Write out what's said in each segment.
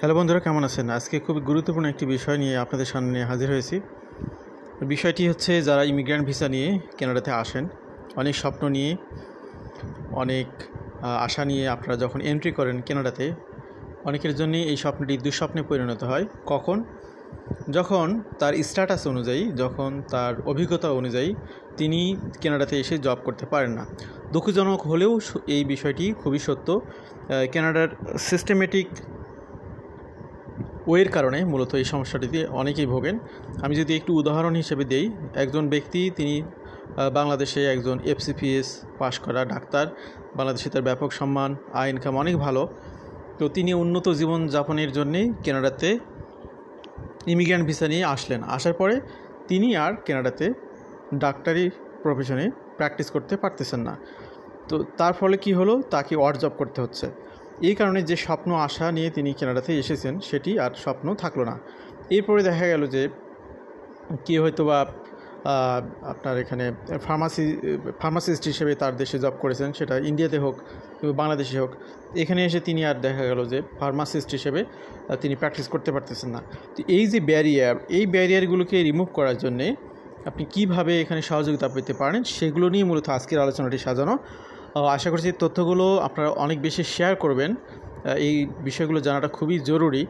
Hello বন্ধুরা, কেমন আছেন? আজকে খুব গুরুত্বপূর্ণ একটি বিষয় নিয়ে আপনাদের সামনে হাজির হয়েছি। বিষয়টি হচ্ছে, যারা ইমিগ্রেন্ট ভিসা নিয়ে কানাডাতে আসেন, অনেক স্বপ্ন নিয়ে, অনেক আশা নিয়ে আপনারা যখন এন্ট্রি করেন কানাডাতে, অনেকের জন্যই এই স্বপ্নটি দুঃস্বপ্নে পরিণত হয়। কখন? যখন তার স্ট্যাটাস অনুযায়ী, যখন তার অভিজ্ঞতা অনুযায়ী তিনি কানাডাতে এসে জব করতে পারেন না। দুঃখজনক হলেও এই বিষয়টি খুবই সত্য। কানাডার সিস্টেমেটিক ওয়ের কারণে মূলত এই সমস্যাটিতে অনেকেই ভোগেন। আমি যদি একটু উদাহরণ হিসেবে দেই, একজন ব্যক্তি, তিনি বাংলাদেশে একজন এফসিপিএস পাশ করা ডাক্তার, বাংলাদেশে তার ব্যাপক সম্মান, আয় ইনকাম অনেক ভালো। তো তিনি উন্নত জীবনযাপনের জন্যেই কানাডাতে ইমিগ্রেন্ট ভিসা নিয়ে আসলেন। আসার পরে তিনি আর কানাডাতে ডাক্তারি প্রফেশনে প্র্যাকটিস করতে পারতেছেন না। তো তার ফলে কি হলো, তাকে অড জব করতে হচ্ছে। এই কারণে যে স্বপ্ন আশা নিয়ে তিনি কানাডাতে এসেছেন, সেটি আর স্বপ্ন থাকলো না। এরপরে দেখা গেল যে কেউ হয়তো বা আপনার এখানে ফার্মাসিস্ট হিসেবে তার দেশে জব করেছেন, সেটা ইন্ডিয়াতে হোক বাংলাদেশে হোক। এখানে এসে তিনি আর দেখা গেল যে ফার্মাসিস্ট হিসেবে তিনি প্র্যাকটিস করতে পারতেছেন না। তো এই যে ব্যারিয়ার, এই ব্যারিয়ারগুলোকে রিমুভ করার জন্যে আপনি কিভাবে এখানে সহযোগিতা পেতে পারেন, সেগুলো নিয়ে মূলত আজকের আলোচনাটি সাজানো। আশা করছি তথ্যগুলো আপনারা অনেক বেশি শেয়ার করবেন। এই বিষয়গুলো জানাটা খুবই জরুরি,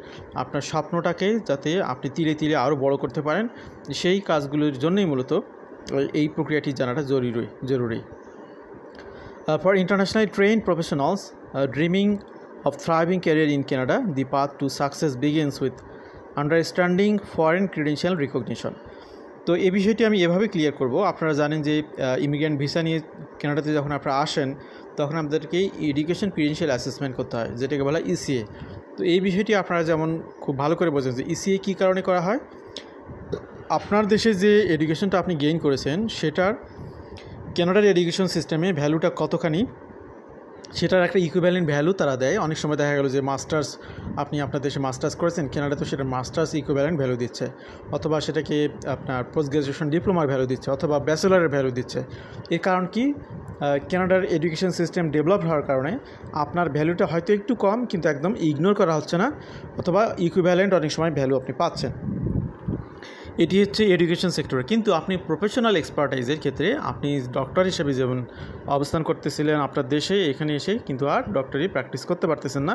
আপনার স্বপ্নটাকে যাতে আপনি তিলে তিলে আরও বড় করতে পারেন, সেই কাজগুলোর জন্যই মূলত এই প্রক্রিয়াটি জানাটা জরুরি। For internationally trend professionals dreaming of thriving career in Canada, the path to success begins with understanding foreign credential recognition. তো এই বিষয়টি আমি এভাবে ক্লিয়ার করব। আপনারা জানেন যে ইমিগ্রেন্ট ভিসা নিয়ে কানাডাতে যখন আপনারা আসেন, তখন আপনাদেরকে এডুকেশন ক্রিডেন্সিয়াল অ্যাসেসমেন্ট করতে হয়, যেটাকে বলা ইসিএ। তো এই বিষয়টি আপনারা যেমন খুব ভালো করে বোঝেন যে ইসিএ কী কারণে করা হয়। আপনার দেশে যে এডুকেশনটা আপনি গেইন করেছেন, সেটার কানাডার এডুকেশন সিস্টেমে ভ্যালুটা কতখানি, সেটার একটা ইকুইভ্যালেন্ট ভ্যালু তারা দেয়। অনেক সময় দেখা গেল যে মাস্টার্স, আপনি আপনার দেশে মাস্টার্স করেছেন, কানাডা তো সেটা মাস্টার্স ইকুইভ্যালেন্ট ভ্যালু দিচ্ছে, অথবা সেটাকে আপনার পোস্ট গ্র্যাজুয়েশন ডিপ্লোমার ভ্যালু দিচ্ছে, অথবা ব্যাচেলারের ভ্যালু দিচ্ছে। এর কারণ কি, কানাডার এডুকেশন সিস্টেম ডেভেলপ হওয়ার কারণে আপনার ভ্যালুটা হয়তো একটু কম, কিন্তু একদম ইগনোর করা হচ্ছে না, অথবা ইকুইভ্যালেন্ট অনেক সময় ভ্যালু আপনি পাচ্ছেন। এটি হচ্ছে এডুকেশন সেক্টরে। কিন্তু আপনি প্রফেশনাল এক্সপার্টাইজের ক্ষেত্রে, আপনি ডক্টর হিসেবে যেমন অবস্থান করতেছিলেন আপনার দেশে, এখানে এসে কিন্তু আর ডক্টরি প্র্যাকটিস করতে পারতেছেন না।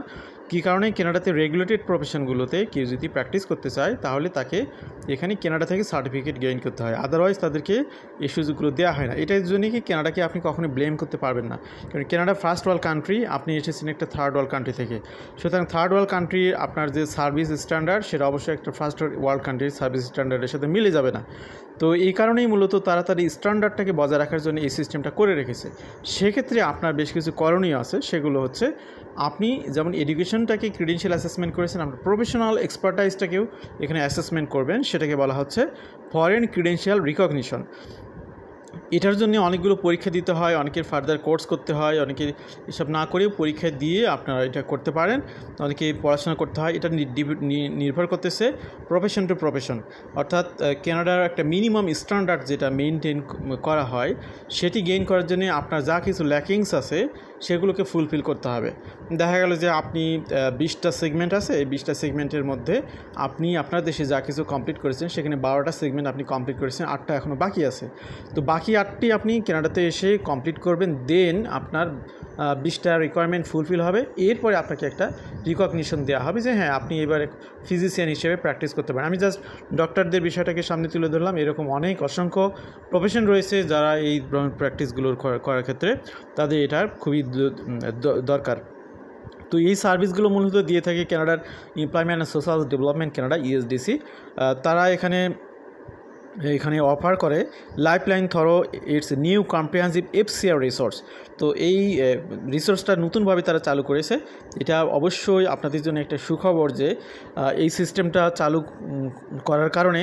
কী কারণে? কানাডাতে রেগুলেটেড প্রফেশনগুলোতে কেউ যদি প্র্যাকটিস করতে চায়, তাহলে তাকে এখানে কানাডা থেকে সার্টিফিকেট গেইন করতে হয়, আদারওয়াইজ তাদেরকে এই সুযোগগুলো দেওয়া হয় না। এটার জন্য কি কানাডাকে আপনি কখনোই ব্লেম করতে পারবেন না, কারণ কানাডা ফার্স্ট ওয়ার্ল্ড কান্ট্রি, আপনি এসেছেন একটা থার্ড ওয়ার্ল্ড কান্ট্রি থেকে। সুতরাং থার্ড ওয়ার্ল্ড কান্ট্রি আপনার যে সার্ভিস স্ট্যান্ডার্ড, সেটা অবশ্যই একটা ফার্স্ট ওয়ার্ল্ড কান্ট্রির সার্ভিস স্ট্যান্ডার্ডের সাথে মিলে যাবে না। তো এই কারণেই মূলত তারা তার স্ট্যান্ডার্ডটাকে বজায় রাখার জন্য এই সিস্টেমটা করে রেখেছে। সেক্ষেত্রে আপনার বেশ কিছু করণীয় আছে। সেগুলো হচ্ছে, আপনি যেমন এডুকেশনটাকে ক্রিডেন্সিয়াল অ্যাসেসমেন্ট করেছেন, আপনার প্রফেশনাল এক্সপার্টাইজটাকেও এখানে অ্যাসেসমেন্ট করবেন। সেটাকে বলা হচ্ছে ফরেন ক্রিডেন্সিয়াল রিকগনিশন। এটার জন্য অনেকগুলো পরীক্ষা দিতে হয়, অনেকের ফার্দার কোর্স করতে হয়, অনেকে এসব না করেও পরীক্ষা দিয়ে আপনারা এটা করতে পারেন, অনেকে পড়াশোনা করতে হয়। এটা নির্ভর করতেছে প্রফেশন টু প্রফেশন, অর্থাৎ কানাডার একটা মিনিমাম স্ট্যান্ডার্ড যেটা মেনটেন করা হয়, সেটি গেইন করার জন্য আপনার যা কিছু ল্যাকিংস আছে সেগুলোকে ফুলফিল করতে হবে। দেখা গেল যে আপনি 20টা সেগমেন্ট আছে, এই 20টা সেগমেন্টের মধ্যে আপনি আপনার দেশে যা কিছু কমপ্লিট করেছেন, সেখানে 12টা সেগমেন্ট আপনি কমপ্লিট করেছেন, 8টা এখনও বাকি আছে। তো বাকি 8টি আপনি কানাডাতে এসে কমপ্লিট করবেন, দেন আপনার 20টা রিকোয়ারমেন্ট ফুলফিল হবে। এরপরে আপনাকে একটা রিকগনিশন দেওয়া হবে যে হ্যাঁ, আপনি এবার ফিজিশিয়ান হিসেবে প্র্যাকটিস করতে পারেন। আমি জাস্ট ডক্টরদের বিষয়টাকে সামনে তুলে ধরলাম। এরকম অসংখ্য প্রফেশন রয়েছে যারা এই প্র্যাকটিসগুলোর করার ক্ষেত্রে তাদের এটার খুবই দরকার। তো এই সার্ভিসগুলো মূলত দিয়ে থাকে কানাডার employment and social development Canada, ESDC. তারা এখানে অফার করে lifeline through its new comprehensive FCR resource. তো এই রিসোর্সটা নতুনভাবে তারা চালু করেছে। এটা অবশ্যই আপনাদের জন্য একটা সুখবর যে এই সিস্টেমটা চালু করার কারণে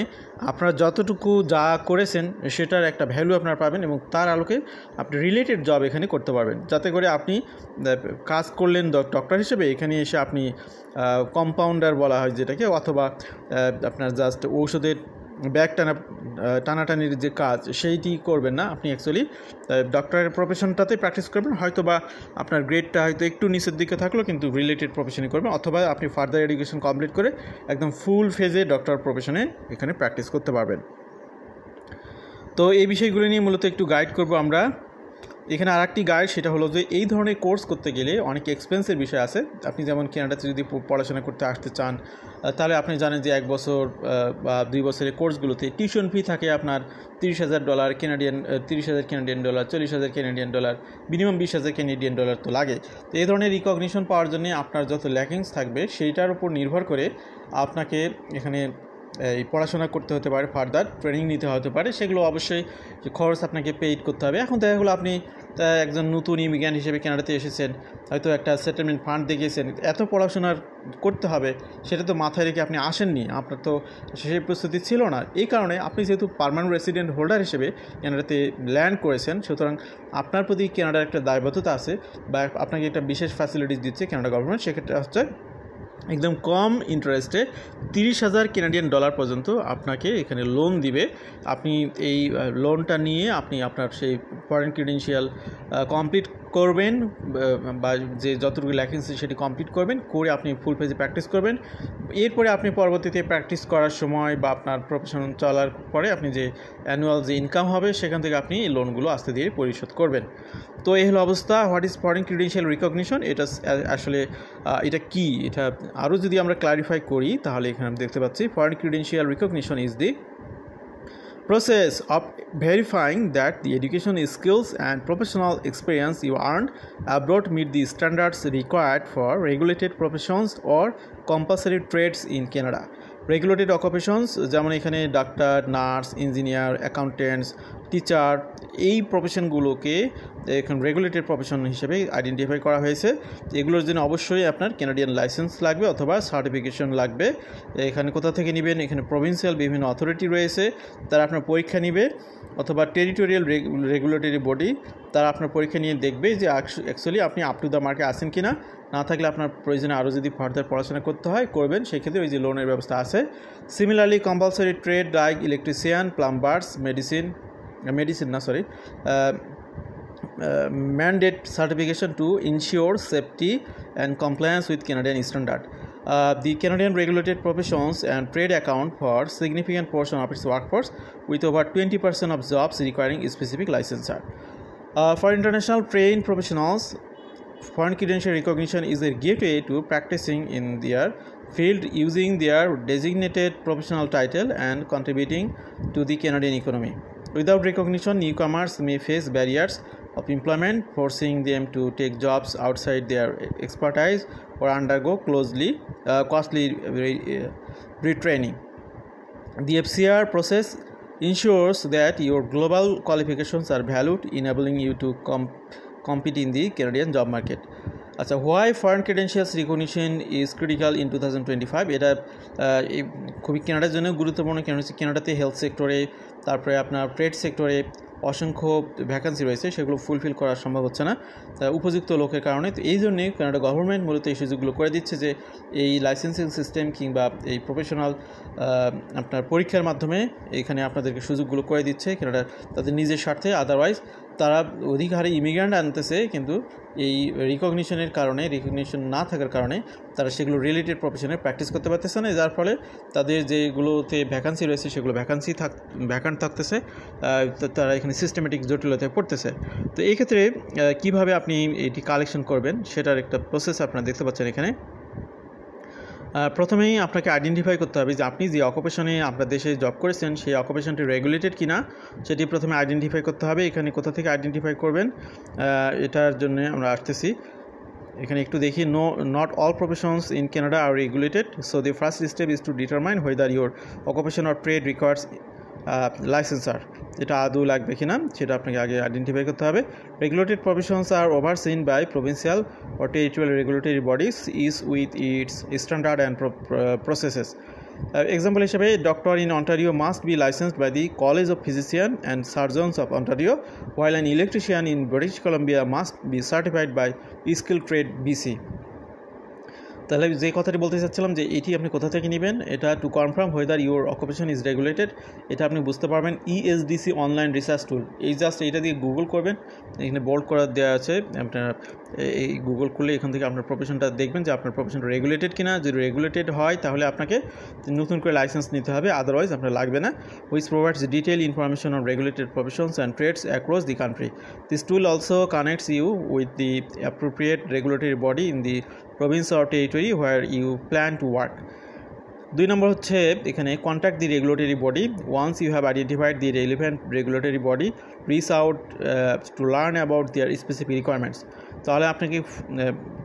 আপনারা যতটুকু যা করেছেন সেটার একটা ভ্যালু আপনারা পাবেন, এবং তার আলোকে আপনি রিলেটেড জব এখানে করতে পারবেন, যাতে করে আপনি কাজ করলেন ডক্টর হিসেবে, এখানে এসে আপনি কম্পাউন্ডার বলা হয় যেটাকে, অথবা আপনার জাস্ট ঔষধের ব্যাগ টানাটানির যে কাজ সেইটি করবেন না। আপনি অ্যাকচুয়ালি ডক্টরের প্রফেশনটাতে প্র্যাকটিস করবেন, হয়তো বা আপনার গ্রেডটা হয়তো একটু নিচের দিকে থাকলো কিন্তু রিলেটেড প্রফেশনে করবেন, অথবা আপনি ফার্দার এডুকেশন কমপ্লিট করে একদম ফুল ফেজে ডক্টর প্রফেশনে এখানে প্র্যাকটিস করতে পারবেন। তো এই বিষয়গুলো নিয়ে মূলত একটু গাইড করব আমরা এখানে। আর একটি গাইড, সেটা হলো যে এই ধরনের কোর্স করতে গেলে অনেক এক্সপেন্সের বিষয় আছে। আপনি যেমন কানাডাতে যদি পড়াশোনা করতে আসতে চান, তাহলে আপনি জানেন যে 1 বছর বা 2 বছরের কোর্সগুলোতে টিউশন ফি থাকে আপনার $30,000 কানাডিয়ান, $30,000 $40,000 মিনিমাম $20,000 তো লাগে। তো এই ধরনের রিকগনিশন পাওয়ার জন্য আপনার যত ল্যাকিংস থাকবে সেইটার উপর নির্ভর করে আপনাকে এখানে এই পড়াশোনা করতে হতে পারে, ফার্দার ট্রেনিং নিতে হতে পারে, সেগুলো অবশ্যই খরচ আপনাকে পেইড করতে হবে। এখন দেখা গেলো আপনি একজন নতুন ইমিগ্রেন্ট হিসেবে কানাডাতে এসেছেন, হয়তো একটা সেটেলমেন্ট ফান্ড দেখিয়েছেন, এত পড়াশোনার করতে হবে সেটা তো মাথায় রেখে আপনি আসেননি, আপনার তো সেই প্রস্তুতি ছিল না। এই কারণে আপনি যেহেতু পার্মানেন্ট রেসিডেন্ট হোল্ডার হিসেবে কানাডাতে ল্যান্ড করেছেন, সুতরাং আপনার প্রতি কানাডার একটা দায়বদ্ধতা আছে বা আপনাকে একটা বিশেষ ফ্যাসিলিটিস দিচ্ছে কানাডা গভর্নমেন্ট। সেক্ষেত্রে হচ্ছে একদম কম ইন্টারেস্টে $30,000 পর্যন্ত আপনাকে এখানে লোন দিবে। আপনি এই লোনটা নিয়ে আপনি আপনার সেই ফরেন ক্রিডেন্সিয়াল কমপ্লিট করবেন, বা যে যতটুকু ল্যাকিংস সেটি কমপ্লিট করবেন, করে আপনি ফুল পেজে প্র্যাকটিস করবেন। এরপরে আপনি পরবর্তীতে প্র্যাকটিস করার সময় বা আপনার প্রফেশন চলার পরে আপনি যে অ্যানুয়াল যে ইনকাম হবে সেখান থেকে আপনি এই লোনগুলো আস্তে ধীরে পরিশোধ করবেন। তো এই হলো অবস্থা। What is foreign credential recognition, এটা আসলে এটা কি, এটা আরও যদি আমরা ক্লারিফাই করি তাহলে এখানে দেখতে পাচ্ছি foreign credential recognition is the process of verifying that the education skills and professional experience you earned abroad meet the standards required for regulated professions or compulsory trades in Canada. Regulated occupations যেমন এখানে doctor, nurse, engineer, accountants, teacher, এই প্রফেশনগুলোকে এখন regulated profession হিসেবে identify করা হয়েছে। এগুলোর জন্য অবশ্যই আপনার কানাডিয়ান লাইসেন্স লাগবে অথবা সার্টিফিকেশন লাগবে। এখানে কোথা থেকে নেবেন, এখানে প্রভিন্সিয়াল বিভিন্ন অথরিটি রয়েছে, তারা আপনার পরীক্ষা নেবে, অথবা টেরিটোরিয়াল রেগুলেটরি বডি, তারা আপনার পরীক্ষা নিয়ে দেখবে যে অ্যাকচুয়ালি আপনি আপ টু দ্য মার্কে আছেন কি না। না থাকলে আপনার প্রয়োজনে আরও যদি ফার্দার পড়াশোনা করতে হয় করবেন, সেক্ষেত্রে ওই যে লোনের ব্যবস্থা আছে। Similarly compulsory trade like electrician, প্লাম্বার্স, mandate certification to ensure safety and compliance with Canadian standard. The Canadian regulated professions and trade account for significant portion of its workforce, with over 20% of jobs requiring specific licensure. For international trained professionals, foreign credential recognition is a gateway to practicing in their field using their designated professional title and contributing to the Canadian economy. Without recognition, newcomers may face barriers of employment, forcing them to take jobs outside their expertise or undergo costly retraining. The FCR process ensures that your global qualifications are valued, enabling you to compete in the Canadian job market. আচ্ছা, why foreign credentials recognition is critical in 2025, এটা খুবই কানাডার জন্য গুরুত্বপূর্ণ। কানাডাতে health সেক্টরে, তারপরে আপনার ট্রেড সেক্টরে অসংখ্য ভ্যাকান্সি রয়েছে, সেগুলো ফুলফিল করা সম্ভব হচ্ছে না উপযুক্ত লোকের কারণে। তো এই জন্যে কানাডা গভর্নমেন্ট মূলত এই সুযোগগুলো করে দিচ্ছে যে এই লাইসেন্সিং সিস্টেম কিংবা এই প্রফেশনাল আপনার পরীক্ষার মাধ্যমে এখানে আপনাদেরকে সুযোগগুলো করে দিচ্ছে কানাডা তাদের নিজের স্বার্থে। আদারওয়াইজ তারা অধিক হারে ইমিগ্রেন্ট আনতেছে, কিন্তু এই রিকগনিশনের কারণে, রিকগনিশন না থাকার কারণে তারা সেগুলো রিলেটেড প্রফেশনে প্র্যাকটিস করতে পারতেছে না, যার ফলে তাদের যেগুলোতে ভ্যাকান্সি রয়েছে সেগুলো ভ্যাকান্ট থাকতেছে, তারা এখানে সিস্টেমেটিক জটিলতায় পড়তেছে। তো এই ক্ষেত্রে কীভাবে আপনি এটি কালেকশন করবেন সেটার একটা প্রসেস আপনারা দেখতে পাচ্ছেন এখানে। প্রথমেই আপনাকে আইডেন্টিফাই করতে হবে যে আপনি যে অকুপেশনে আপনার দেশে জব করেছেন সেই অকুপেশনটি রেগুলেটেড কিনা, সেটি প্রথমে আইডেন্টিফাই করতে হবে। এখানে কোথা থেকে আইডেন্টিফাই করবেন এটার জন্য আমরা আসতেছি। এখানে একটু দেখি, not all professions in Canada are regulated, so the first step is to determine whether your occupation or trade requires licensure, এটা আদৌ লাগবে কিনা সেটা আপনাকে আগে আইডেন্টিফাই করতে হবে। Regulated professions are overseen by provincial or territorial regulatory bodies is with its standard and processes. Example হিসেবে, doctor in Ontario must be licensed by the College of Physicians and Surgeons of Ontario, while an electrician in British Columbia must be certified by Skilled Trade BC. তাহলে যে কথাটি বলতে চাচ্ছিলাম যে এটি আপনি কোথা থেকে নেবেন, এটা to confirm whether your occupation is regulated, এটা আপনি বুঝতে পারবেন ESDC অনলাইন রিসার্চ টুল। এই জাস্ট এটা দিয়ে গুগল করবেন, এখানে বোল্ড করা দেওয়া আছে, আপনার এই গুগল করলে এখান থেকে আপনার প্রফেশনটা দেখবেন যে আপনার প্রফেশনটা রেগুলেটেড কিনা। যদি রেগুলেটেড হয় তাহলে আপনাকে নতুন করে লাইসেন্স নিতে হবে, আদারওয়াইজ আপনার লাগবে না। Which provides detail information on regulated professions and trades across the country. This tool also connects you with the appropriate regulatory body in the province or territory where you plan to work. 2 number হচ্ছে এখানে contact the regulatory body. Once you have identified the relevant regulatory body, reach out to learn about their specific requirements. তাহলে আপনাকে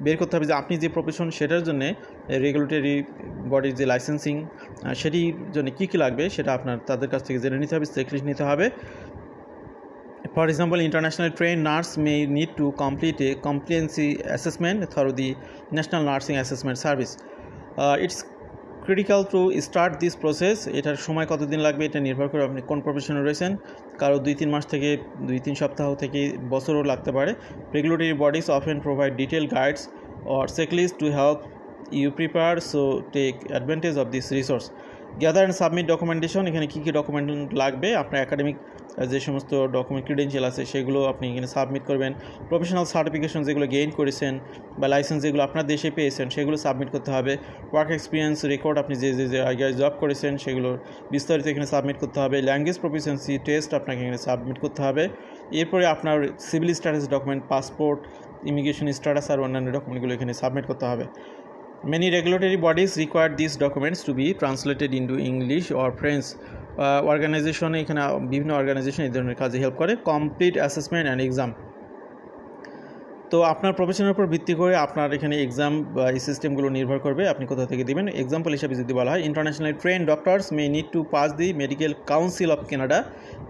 বের করতে হবে যে আপনি যে প্রফেশন সেটার জন্য রেগুলেটরি বডির যে লাইসেন্সিং সেটির জন্য কী কী লাগবে সেটা আপনার তাদের কাছ থেকে জেনে নিতে হবে, চেকলিস্ট নিতে হবে। For example, internationally trained nurse may need to complete a competency assessment through the National Nursing Assessment Service. It's critical to start this process. এটার সময় কতদিন লাগবে এটা নির্ভর করে আপনি কোন প্রফেশনে রয়েছেন, কারো 2-3 মাস থেকে 2-3 সপ্তাহ থেকে বছরও লাগতে পারে। Regulatory bodies often provide detailed guides or checklists to help you prepare, so take advantage of this resource. Gather and submit documentation, এখানে কী কী ডকুমেন্ট লাগবে, আপনার একাডেমিক যে সমস্ত ডকুমেন্ট ক্রিডেন্সিয়াল আছে সেগুলো আপনি এখানে সাবমিট করবেন। প্রফেশনাল সার্টিফিকেশন যেগুলো গেইন করেছেন বা লাইসেন্স যেগুলো আপনার দেশে পেয়েছেন সেগুলো সাবমিট করতে হবে। ওয়ার্ক এক্সপিরিয়েন্স রেকর্ড, আপনি যে যে জায়গায় জব করেছেন সেগুলো বিস্তারিত এখানে সাবমিট করতে হবে। ল্যাঙ্গুয়েজ প্রফিসিয়েন্সি টেস্ট আপনাকে এখানে সাবমিট করতে হবে। এরপরে আপনার civil status document, passport, immigration status আর অন্যান্য ডকুমেন্টগুলো এখানে সাবমিট করতে হবে। Many regulatory bodies require these documents to be translated into English or French. Organization, এখানে বিভিন্ন অর্গানাইজেশন এই ধরনের কাজে হেল্প করে। কমপ্লিট অ্যাসেসমেন্ট অ্যান্ড এক্সাম, তো আপনার প্রফেশনের উপর ভিত্তি করে আপনার এখানে এক্সাম বা এই সিস্টেমগুলো নির্ভর করবে আপনি কোথা থেকে দেবেন। এক্সাম্পল হিসাবে যদি বলা হয়, internationally train doctors may need to pass the medical council of Canada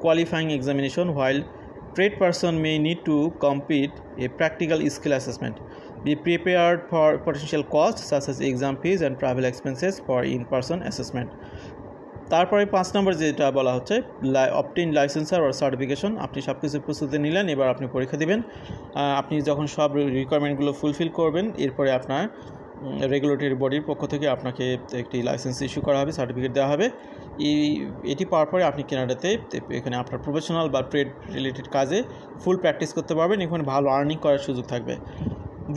qualifying examination, while trade person may need to complete a practical skill assessment. Be prepared for potential costs such as exam fees and travel expenses for in-person assessment. তারপরে 5 নম্বর যেটা বলা হচ্ছে obtain লাইসেন্সার or certification. আপনি সব কিছু প্রস্তুতি নিলেন, এবার আপনি পরীক্ষা দিবেন। আপনি যখন সব রিকোয়ারমেন্টগুলো ফুলফিল করবেন এরপরে আপনার রেগুলেটরি বডির পক্ষ থেকে আপনাকে একটি লাইসেন্স ইস্যু করা হবে, সার্টিফিকেট দেওয়া হবে। এটি পাওয়ার পরে আপনি কানাডাতে এখানে আপনার প্রফেশনাল বা ট্রেড রিলেটেড কাজে ফুল প্র্যাকটিস করতে পারবেন, এখানে ভালো আর্নিং করার সুযোগ থাকবে।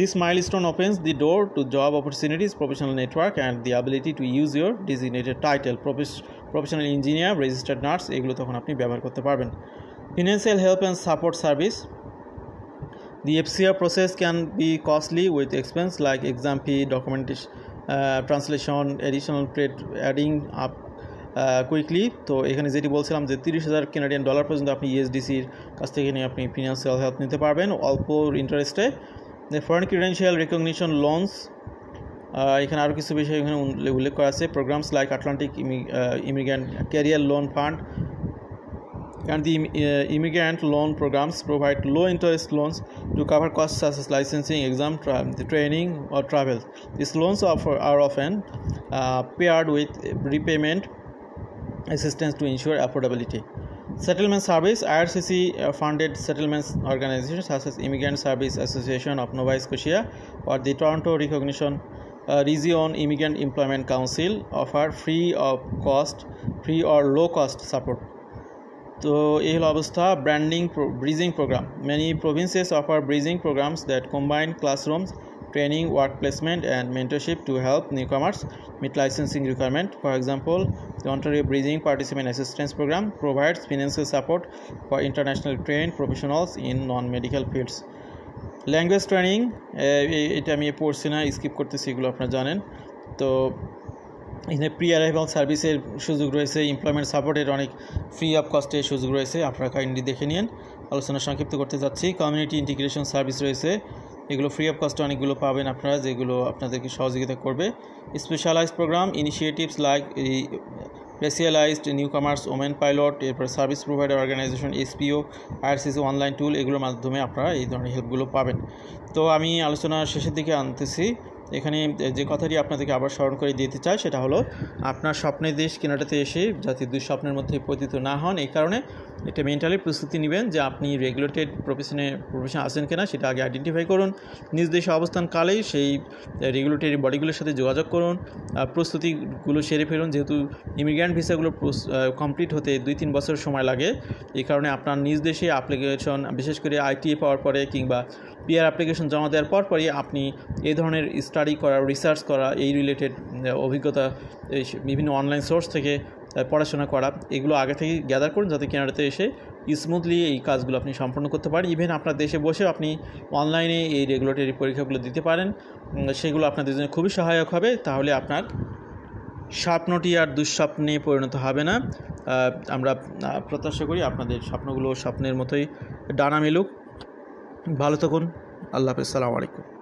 This milestone opens the door to job opportunities, professional network and the ability to use your designated title, professional engineer, registered nurse, এগুলো তখন আপনি ব্যবহার করতে পারবেন। Financial help and support service. The FCR process can be costly with expense like exam fee, documentation, translation, additional trade adding up quickly. তো এখানে যেটি বলছিলাম যে 30,000 কানাডিয়ান ডলার পর্যন্ত আপনি ESDCর কাছ থেকে নিয়ে আপনি ফিনান্সিয়াল হেল্প নিতে পারবেন অল্প ইন্টারেস্টে। ফরেন ক্রিডেন্সিয়াল রিকগনিশন লোনস, এখানে আরও কিছু বিষয় এখানে উল্লেখ করা আছে। Programs like Atlantic immigrant career loan fund and the immigrant loan programs provide low interest loans to cover costs such as licensing, exam, training or travel. These loans are often paired with repayment assistance to ensure affordability. Settlement service, IRCC funded settlements organizations such as Immigrant Service Association of Nova Scotia or the Toronto Recognition Region Immigrant Employment Council offer free or low cost support. তো এই হলো অবস্থা। Bridging program, many provinces offer bridging programs that combine classrooms, training, work placement and mentorship to help newcomers meet licensing requirement. For example, the Ontario Bridging Participant Assistance Program provides financial support for internationally trained professionals in non-medical fields. Language training, এটা আমি পড়ছি না, skip করতেছি, এগুলো আপনারা জানেন। তো এখানে প্রি অ্যারাইভাল সার্ভিসের সুযোগ রয়েছে, এমপ্লয়মেন্ট সাপোর্টের অনেক ফ্রি অফ কস্টের সুযোগ রয়েছে, আপনারা কাইন্ডলি দেখে নিন। আলোচনা সংক্ষিপ্ত করতে যাচ্ছি। কমিউনিটি ইন্টিগ্রেশন সার্ভিস রয়েছে, এগুলো ফ্রি অফ কস্টে অনেকগুলো পাবেন আপনারা, যেগুলো আপনাদেরকে সহযোগিতা করবে। Specialised programme initiatives like specialised newcomers, women pilot, এরপর service provider organisation, SPO, IRCC online tool, এগুলোর মাধ্যমে আপনারা এই ধরনের হেল্পগুলো পাবেন। তো আমি আলোচনার শেষের দিকে আনতেছি। এখানে যে কথাটি আপনাদেরকে আবার স্মরণ করে দিতে চাই সেটা হলো আপনার স্বপ্নের দেশ কেনাডাতে এসে যাতে দুঃস্বপ্নের মধ্যে পতিত না হন, এই কারণে একটা মেন্টালি প্রস্তুতি নেবেন যে আপনি রেগুলেটেড প্রফেশন আছেন কিনা সেটা আগে আইডেন্টিফাই করুন। নিজ দেশে অবস্থানকালেই সেই রেগুলেটরি বডিগুলোর সাথে যোগাযোগ করুন, প্রস্তুতিগুলো সেরে ফেলুন। যেহেতু ইমিগ্র্যান্ট ভিসাগুলো কমপ্লিট হতে 2-3 বছর সময় লাগে, এই কারণে আপনার নিজ দেশে অ্যাপ্লিকেশন, বিশেষ করে আইটিএ পাওয়ার পরে কিংবা পিআর অ্যাপ্লিকেশন জমা দেওয়ার পরই আপনি এই ধরনের স্টাডি করা, রিসার্চ করা, এই রিলেটেড অভিজ্ঞতা বিভিন্ন অনলাইন সোর্স থেকে পড়াশোনা করা, এগুলো আগে থেকেই গ্যাদার করুন যাতে কানাডাতে এসে স্মুথলি এই কাজগুলো আপনি সম্পন্ন করতে পারেন। ইভেন আপনার দেশে বসেও আপনি অনলাইনে এই রেগুলেটরি পরীক্ষাগুলো দিতে পারেন, সেগুলো আপনাদের জন্য খুবই সহায়ক হবে। তাহলে আপনার স্বপ্নটি আর দুঃস্বপ্নে পরিণত হবে না। আমরা প্রত্যাশা করি আপনাদের স্বপ্নগুলো স্বপ্নের মতোই ডানা মেলুক। ভালো থাকুন। আল্লাহ হাফেজ। আসসালামু আলাইকুম।